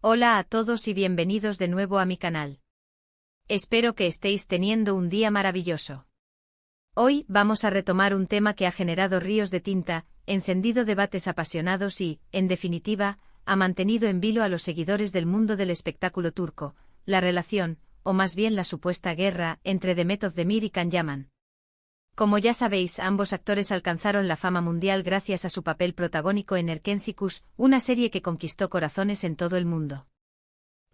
Hola a todos y bienvenidos de nuevo a mi canal. Espero que estéis teniendo un día maravilloso. Hoy vamos a retomar un tema que ha generado ríos de tinta, encendido debates apasionados y, en definitiva, ha mantenido en vilo a los seguidores del mundo del espectáculo turco, la relación, o más bien la supuesta guerra, entre Demet Özdemir y Can Yaman. Como ya sabéis, ambos actores alcanzaron la fama mundial gracias a su papel protagónico en Erkenzikuş, una serie que conquistó corazones en todo el mundo.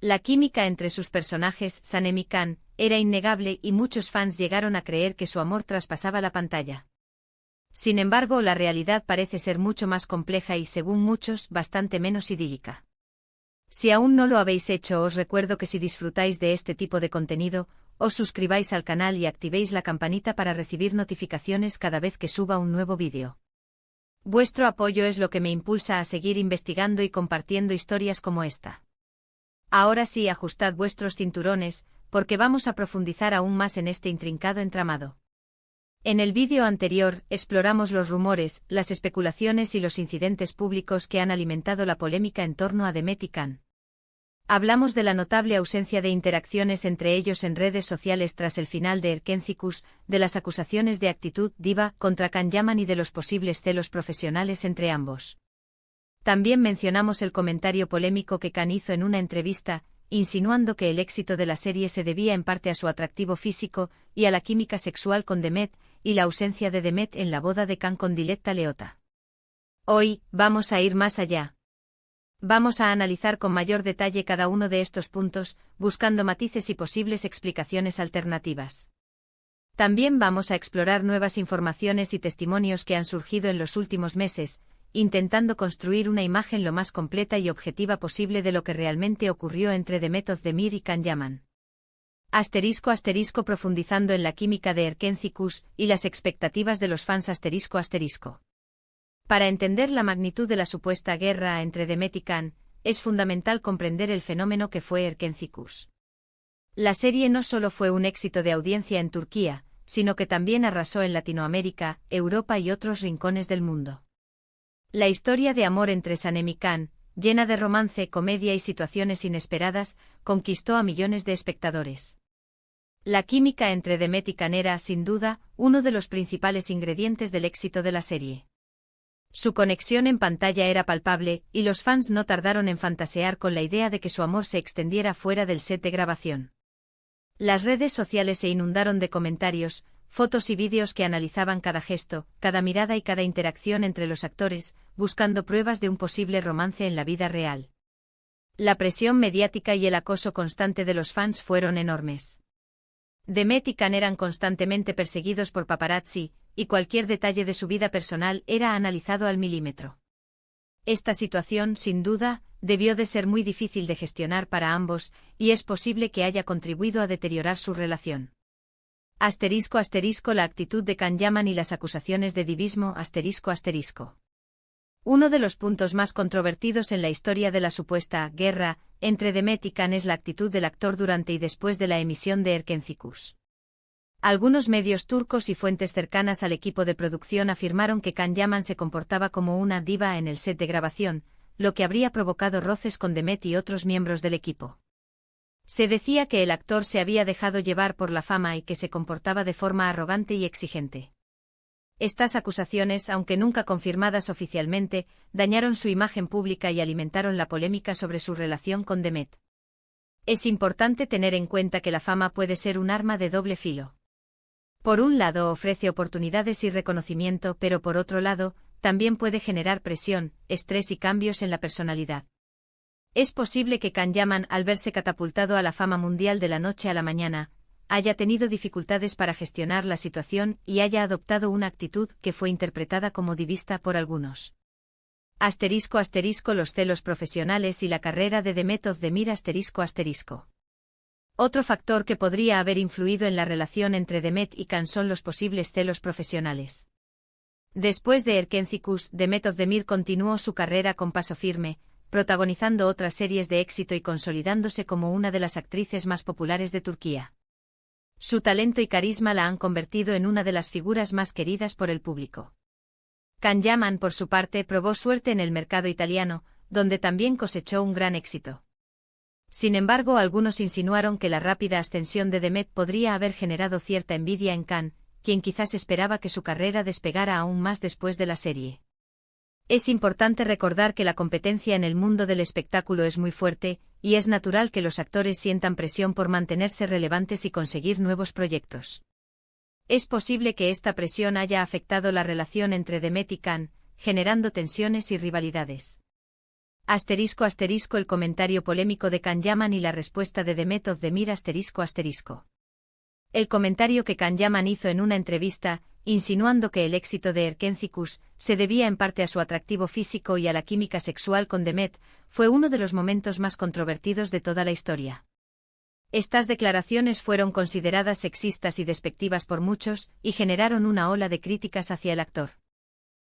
La química entre sus personajes, Sanem y Can, era innegable y muchos fans llegaron a creer que su amor traspasaba la pantalla. Sin embargo, la realidad parece ser mucho más compleja y, según muchos, bastante menos idílica. Si aún no lo habéis hecho, os recuerdo que si disfrutáis de este tipo de contenido, os suscribáis al canal y activéis la campanita para recibir notificaciones cada vez que suba un nuevo vídeo. Vuestro apoyo es lo que me impulsa a seguir investigando y compartiendo historias como esta. Ahora sí, ajustad vuestros cinturones, porque vamos a profundizar aún más en este intrincado entramado. En el vídeo anterior, exploramos los rumores, las especulaciones y los incidentes públicos que han alimentado la polémica en torno a Demet y Can. Hablamos de la notable ausencia de interacciones entre ellos en redes sociales tras el final de Erkenzikuş, de las acusaciones de actitud diva contra Can Yaman y de los posibles celos profesionales entre ambos. También mencionamos el comentario polémico que Can hizo en una entrevista, insinuando que el éxito de la serie se debía en parte a su atractivo físico y a la química sexual con Demet, y la ausencia de Demet en la boda de Can con Diletta Leotta. Hoy, vamos a ir más allá. Vamos a analizar con mayor detalle cada uno de estos puntos, buscando matices y posibles explicaciones alternativas. También vamos a explorar nuevas informaciones y testimonios que han surgido en los últimos meses, intentando construir una imagen lo más completa y objetiva posible de lo que realmente ocurrió entre Demet Özdemir y Can Yaman. *** profundizando en la química de Erkenzikuş y las expectativas de los fans ***. Para entender la magnitud de la supuesta guerra entre Demet y Can, es fundamental comprender el fenómeno que fue Erkenzikuş. La serie no solo fue un éxito de audiencia en Turquía, sino que también arrasó en Latinoamérica, Europa y otros rincones del mundo. La historia de amor entre Sanem y Can, llena de romance, comedia y situaciones inesperadas, conquistó a millones de espectadores. La química entre Demet y Can era, sin duda, uno de los principales ingredientes del éxito de la serie. Su conexión en pantalla era palpable, y los fans no tardaron en fantasear con la idea de que su amor se extendiera fuera del set de grabación. Las redes sociales se inundaron de comentarios, fotos y vídeos que analizaban cada gesto, cada mirada y cada interacción entre los actores, buscando pruebas de un posible romance en la vida real. La presión mediática y el acoso constante de los fans fueron enormes. Demet y Can eran constantemente perseguidos por paparazzi, y cualquier detalle de su vida personal era analizado al milímetro. Esta situación, sin duda, debió de ser muy difícil de gestionar para ambos, y es posible que haya contribuido a deteriorar su relación. *** La actitud de Can Yaman y las acusaciones de divismo ***. Uno de los puntos más controvertidos en la historia de la supuesta guerra entre Demet y Can es la actitud del actor durante y después de la emisión de Erkenzikuş. Algunos medios turcos y fuentes cercanas al equipo de producción afirmaron que Can Yaman se comportaba como una diva en el set de grabación, lo que habría provocado roces con Demet y otros miembros del equipo. Se decía que el actor se había dejado llevar por la fama y que se comportaba de forma arrogante y exigente. Estas acusaciones, aunque nunca confirmadas oficialmente, dañaron su imagen pública y alimentaron la polémica sobre su relación con Demet. Es importante tener en cuenta que la fama puede ser un arma de doble filo. Por un lado ofrece oportunidades y reconocimiento, pero por otro lado, también puede generar presión, estrés y cambios en la personalidad. Es posible que Can Yaman, al verse catapultado a la fama mundial de la noche a la mañana, haya tenido dificultades para gestionar la situación y haya adoptado una actitud que fue interpretada como divista por algunos. *** Los celos profesionales y la carrera de Demet Özdemir ***. Otro factor que podría haber influido en la relación entre Demet y Can son los posibles celos profesionales. Después de Erkenzikuş, Demet Özdemir continuó su carrera con paso firme, protagonizando otras series de éxito y consolidándose como una de las actrices más populares de Turquía. Su talento y carisma la han convertido en una de las figuras más queridas por el público. Can Yaman, por su parte, probó suerte en el mercado italiano, donde también cosechó un gran éxito. Sin embargo, algunos insinuaron que la rápida ascensión de Demet podría haber generado cierta envidia en Khan, quien quizás esperaba que su carrera despegara aún más después de la serie. Es importante recordar que la competencia en el mundo del espectáculo es muy fuerte, y es natural que los actores sientan presión por mantenerse relevantes y conseguir nuevos proyectos. Es posible que esta presión haya afectado la relación entre Demet y Khan, generando tensiones y rivalidades. *** El comentario polémico de Khan Yaman y la respuesta de Demet Özdemir ***. El comentario que Khan Yaman hizo en una entrevista, insinuando que el éxito de Erkencikus se debía en parte a su atractivo físico y a la química sexual con Demet, fue uno de los momentos más controvertidos de toda la historia. Estas declaraciones fueron consideradas sexistas y despectivas por muchos, y generaron una ola de críticas hacia el actor.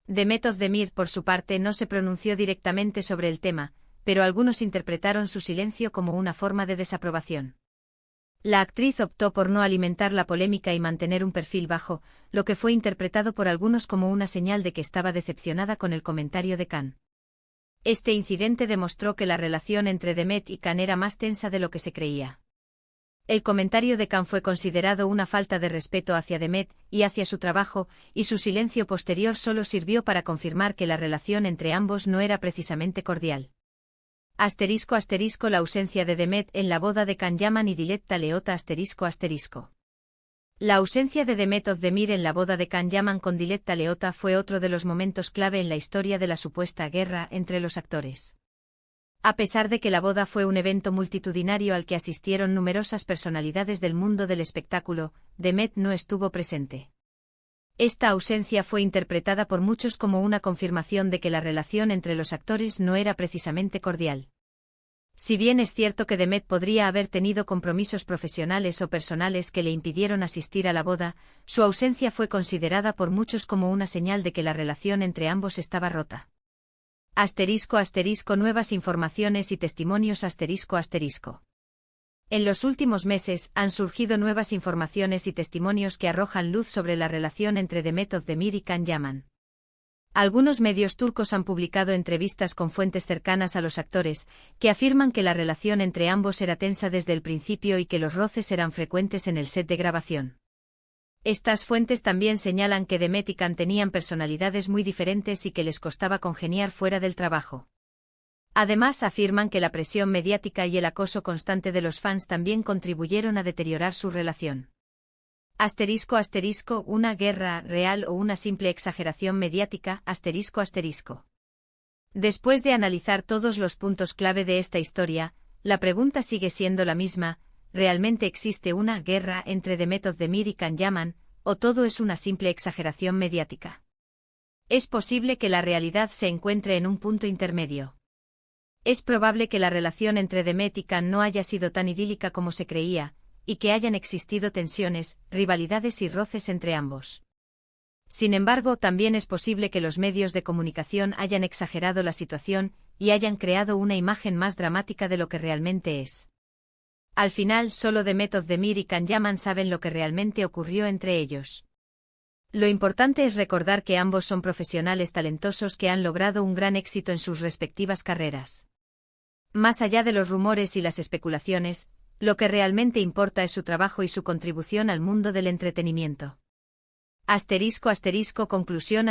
Demet Özdemir, por su parte, no se pronunció directamente sobre el tema, pero algunos interpretaron su silencio como una forma de desaprobación. La actriz optó por no alimentar la polémica y mantener un perfil bajo, lo que fue interpretado por algunos como una señal de que estaba decepcionada con el comentario de Khan. Este incidente demostró que la relación entre Demet y Khan era más tensa de lo que se creía. El comentario de Khan fue considerado una falta de respeto hacia Demet y hacia su trabajo, y su silencio posterior solo sirvió para confirmar que la relación entre ambos no era precisamente cordial. ***. La ausencia de Demet en la boda de Khan Yaman y Diletta Leotta ***. La ausencia de Demet Özdemir en la boda de Khan Yaman con Diletta Leotta fue otro de los momentos clave en la historia de la supuesta guerra entre los actores. A pesar de que la boda fue un evento multitudinario al que asistieron numerosas personalidades del mundo del espectáculo, Demet no estuvo presente. Esta ausencia fue interpretada por muchos como una confirmación de que la relación entre los actores no era precisamente cordial. Si bien es cierto que Demet podría haber tenido compromisos profesionales o personales que le impidieron asistir a la boda, su ausencia fue considerada por muchos como una señal de que la relación entre ambos estaba rota. Nuevas informaciones y testimonios En los últimos meses, han surgido nuevas informaciones y testimonios que arrojan luz sobre la relación entre Demet Özdemir y Khan Yaman. Algunos medios turcos han publicado entrevistas con fuentes cercanas a los actores, que afirman que la relación entre ambos era tensa desde el principio y que los roces eran frecuentes en el set de grabación. Estas fuentes también señalan que Demet y Khan tenían personalidades muy diferentes y que les costaba congeniar fuera del trabajo. Además, afirman que la presión mediática y el acoso constante de los fans también contribuyeron a deteriorar su relación. ¿Una guerra real o una simple exageración mediática? Después de analizar todos los puntos clave de esta historia, la pregunta sigue siendo la misma: ¿realmente existe una guerra entre Demet Özdemir y Khan Yaman, o todo es una simple exageración mediática? Es posible que la realidad se encuentre en un punto intermedio. Es probable que la relación entre Demet y Khan no haya sido tan idílica como se creía, y que hayan existido tensiones, rivalidades y roces entre ambos. Sin embargo, también es posible que los medios de comunicación hayan exagerado la situación y hayan creado una imagen más dramática de lo que realmente es. Al final, solo Demet Özdemir y Khan Yaman saben lo que realmente ocurrió entre ellos. Lo importante es recordar que ambos son profesionales talentosos que han logrado un gran éxito en sus respectivas carreras. Más allá de los rumores y las especulaciones, lo que realmente importa es su trabajo y su contribución al mundo del entretenimiento. Conclusión.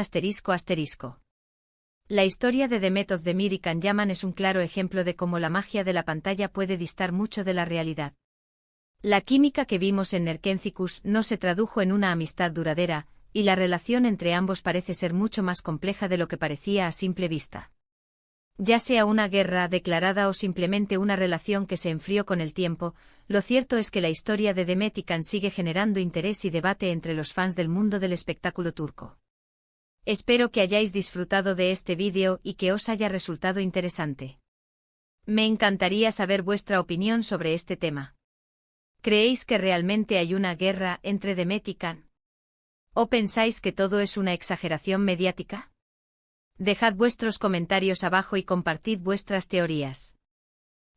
La historia de Demet Özdemir y Khan Yaman es un claro ejemplo de cómo la magia de la pantalla puede distar mucho de la realidad. La química que vimos en Erkencikus no se tradujo en una amistad duradera, y la relación entre ambos parece ser mucho más compleja de lo que parecía a simple vista. Ya sea una guerra declarada o simplemente una relación que se enfrió con el tiempo, lo cierto es que la historia de Demet y Khan sigue generando interés y debate entre los fans del mundo del espectáculo turco. Espero que hayáis disfrutado de este vídeo y que os haya resultado interesante. Me encantaría saber vuestra opinión sobre este tema. ¿Creéis que realmente hay una guerra entre Demet y Khan? ¿O pensáis que todo es una exageración mediática? Dejad vuestros comentarios abajo y compartid vuestras teorías.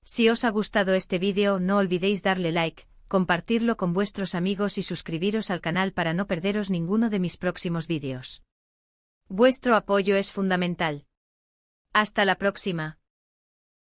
Si os ha gustado este vídeo, no olvidéis darle like, compartirlo con vuestros amigos y suscribiros al canal para no perderos ninguno de mis próximos vídeos. Vuestro apoyo es fundamental. Hasta la próxima.